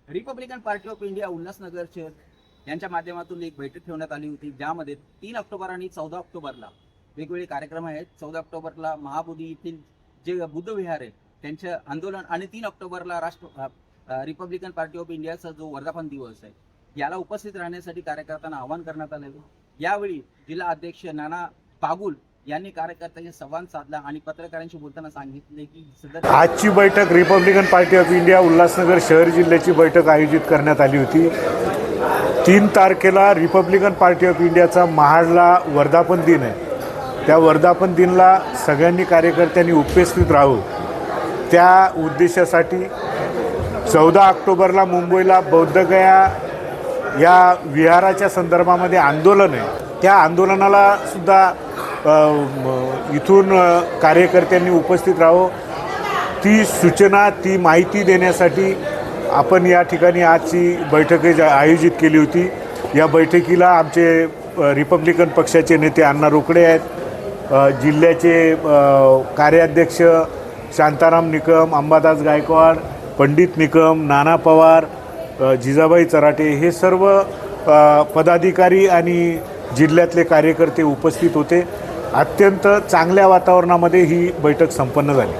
Republican party of India Ulhasnagar शहर यांच्या माध्यमातून एक बैठक ठेवण्यात आली होती, ज्यामध्ये 3 ऑक्टोबर आणि 14 ऑक्टोबरला वेगवेगळे कार्यक्रम आहेत. 14 ऑक्टोबरला महाबोधी येथील जे बुद्ध विहार आहे त्यांचे आंदोलन आणि 3 ऑक्टोबरला रिपब्लिकन पार्टी ऑफ इंडियाचा जो वर्धापन दिवस आहे याला उपस्थित राहण्यासाठी कार्यकर्त्यांना आवाहन करण्यात आलेलं. यावेळी जिल्हा अध्यक्ष नाना पागुल यांनी कार्यकर्त्यांशी संवाद साधला आणि पत्रकारांशी बोलताना सांगितले की आजची बैठक Republican party of India Ulhasnagar शहर जिल्ह्याची बैठक आयोजित करण्यात आली होती. 3 तारखेला रिपब्लिकन पार्टी ऑफ इंडियाचा महाडला वर्धापन दिन आहे. त्या वर्धापन दिनला सगळ्यांनी कार्यकर्त्यांनी उपस्थित राहावं, त्या उद्देशासाठी 14 ऑक्टोबरला मुंबईला बौद्धगया या विहाराच्या संदर्भामध्ये आंदोलन आहे. त्या आंदोलनाला सुद्धा इथून कार्यकर्त्यांनी उपस्थित राहावं, ती सूचना ती माहिती देण्यासाठी आपण या ठिकाणी आजची बैठक आयोजित केली होती. या बैठकीला आमचे रिपब्लिकन पक्षाचे नेते अण्णा रोकडे आहेत, जिल्ह्याचे कार्याध्यक्ष शांताराम निकम, अंबादास गायकवाड, पंडित निकम, नाना पवार, जिजाबाई चराटे हे सर्व पदाधिकारी आणि जिल्ह्यातले कार्यकर्ते उपस्थित होते. अत्यंत चांगल्या वातावरणामध्ये ही बैठक संपन्न झाली.